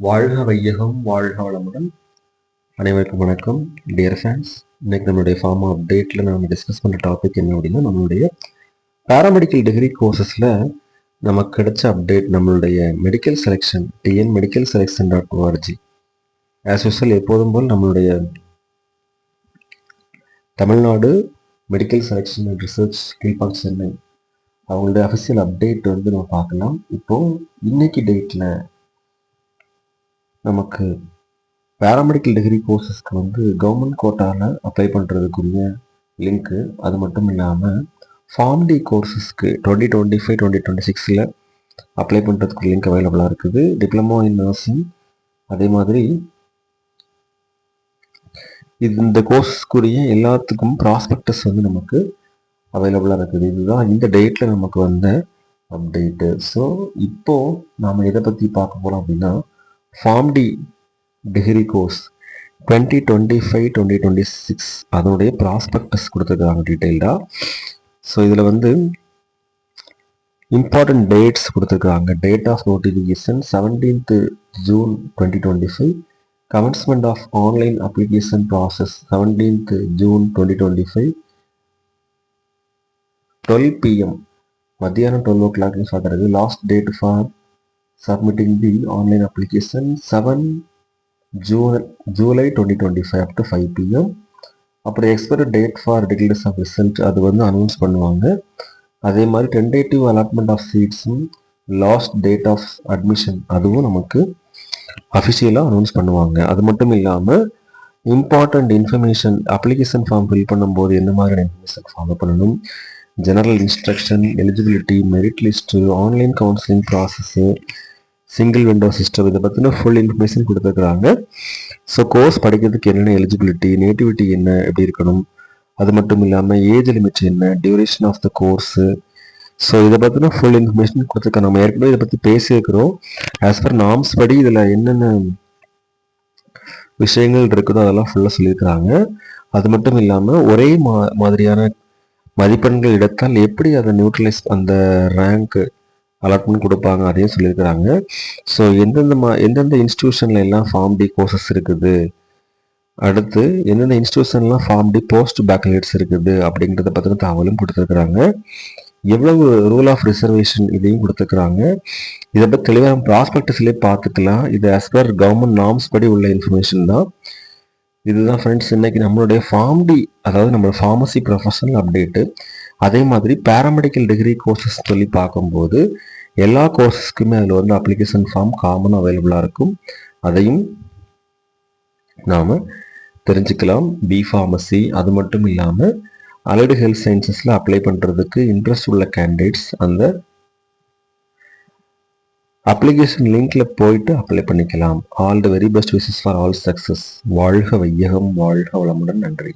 வாழ்க வையகம், வாழ்க வளமுடன். அனைவருக்கும் வணக்கம் டியர் ஃபேன்ஸ். இன்னைக்கு நம்மளுடைய ஃபார்மா அப்டேட்டில் நம்ம டிஸ்கஸ் பண்ணுற டாபிக் என்ன அப்படின்னா, நம்மளுடைய பேராமெடிக்கல் டிகிரி கோர்சஸில் நமக்கு கிடைச்ச அப்டேட். நம்மளுடைய medical selection tnmedicalselection.org as usual எப்போதும் போல் நம்மளுடைய Tamil Nadu medical selection and research Kilpauk Chennai அவங்களுடைய அஃபிஷியல் அப்டேட் வந்து நம்ம பார்க்கலாம். இப்போது இன்னைக்கு டேட்டில் நமக்கு பேராமெடிக்கல் டிகிரி கோர்சஸ்க்கு வந்து கவர்மெண்ட் கோட்டாவில் அப்ளை பண்ணுறதுக்குரிய லிங்க்கு, அது மட்டும் இல்லாமல் ஃபார்ம் டி கோர்சஸ்க்கு 2025-2026 அப்ளை பண்ணுறதுக்கு லிங்க் அவைலபிளாக இருக்குது. டிப்ளமோ இன் நர்சிங், அதே மாதிரி இந்த கோர்ஸ்க்குரிய எல்லாத்துக்கும் ப்ராஸ்பெக்டஸ் வந்து நமக்கு அவைலபிளாக இருக்குது. இதுதான் இந்த டேட்டில் நமக்கு வந்த அப்டேட்டு. ஸோ இப்போது நாம் எதை பற்றி பார்க்க போகிறோம் அப்படின்னா, ஃபார்ம் டி டிகிரி கோர்ஸ் 2025-2026 அதனுடைய ப்ராஸ்பெக்டஸ் கொடுத்துருக்காங்க டீட்டெயில்டாக. ஸோ இதில் வந்து இம்பார்ட்டன்ட் டேட்ஸ் கொடுத்துருக்காங்க. Date of notification 17th June 2025, commencement of online application process 17th June 2025, 12 PM மத்தியானம் 12 o'clock ஸ்டார்ட் ஆகுது. Last date for submitting the online application 7 July 2025 up to 5 PM. அப்புறம் expiry date for declares of result அது வந்து announce பண்ணுவாங்க. அதே மாதிரி tentative allotment of சீட்ஸும் last date of admission அதுவும் நமக்கு அஃபிஷியலாக அனௌன்ஸ் பண்ணுவாங்க. அது மட்டும் இல்லாமல் important information, application form fill பண்ணும்போது என்ன மாதிரியான இன்ஃபர்மேஷன் ஃபாலோ பண்ணணும், general instruction, eligibility, merit list, online counselling process, single window system, இதை பற்றின ஃபுல் இன்ஃபர்மேஷன் கொடுத்துருக்குறாங்க. ஸோ கோர்ஸ் படிக்கிறதுக்கு என்னென்ன எலிஜிபிலிட்டி, நேட்டிவிட்டி என்ன, எப்படி இருக்கணும், அது மட்டும் இல்லாமல் ஏஜ் லிமிட் என்ன, duration of the course, so இதை பற்றின ஃபுல் இன்ஃபர்மேஷன் கொடுத்துருக்காங்க. நம்ம ஏற்கனவே இதை பற்றி பேசியிருக்கிறோம். ஆஸ் பர் நார்ம்ஸ் படி இதில் என்னென்ன விஷயங்கள் இருக்குதோ அதெல்லாம் ஃபுல்லாக சொல்லியிருக்கிறாங்க. அது மட்டும் இல்லாமல் ஒரே மாதிரியான மதிப்பெண்கள் எடுத்தால் எப்படி அதை நியூட்ரலைஸ், அந்த ரேங்க்கு அலாட்மெண்ட் கொடுப்பாங்க, அதையும் சொல்லியிருக்கிறாங்க. ஸோ எந்தெந்த இன்ஸ்டியூஷன்ல எல்லாம் ஃபார்ம் டி கோர்சஸ் இருக்குது, அடுத்து எந்தெந்த இன்ஸ்டியூஷன்லாம் ஃபார்ம் டி போஸ்ட் பேக்கலேட்ஸ் இருக்குது அப்படிங்கிறத பற்றின தகவலும் கொடுத்துருக்குறாங்க. எவ்வளவு ரூல் ஆஃப் ரிசர்வேஷன் இதையும் கொடுத்துருக்குறாங்க. இதை பற்றி தெளிவாக ப்ராஸ்பெக்டஸ்லேயே பார்த்துக்கலாம். இது ஆஸ் பர் கவர்மெண்ட் நார்ம்ஸ் படி உள்ள இன்ஃபர்மேஷன் தான். இதுதான் ஃப்ரெண்ட்ஸ் இன்னைக்கு நம்மளுடைய ஃபார்ம் டி, அதாவது நம்ம ஃபார்மசி ப்ரொஃபஷனல் அப்டேட்டு. அதே மாதிரி பேராமெடிக்கல் டிகிரி கோர்சஸ் சொல்லி பார்க்கும்போது எல்லா கோர்சஸ்க்குமே அதில் வந்து அப்ளிகேஷன் ஃபார்ம் காமனாக அவைலபிளாக இருக்கும். அதையும் நாம் தெரிஞ்சுக்கலாம். பி ஃபார்மசி, அது மட்டும் இல்லாமல் அலைடு ஹெல்த் சயின்சஸில் அப்ளை பண்ணுறதுக்கு இன்ட்ரெஸ்ட் உள்ள கேண்டிடேட்ஸ் அந்த அப்ளிகேஷன் லிங்க்ல போயிட்டு அப்ளை பண்ணிக்கலாம். All the very best wishes for all success. வாழ்க வையகம், வாழ்க வளமுடன். நன்றி.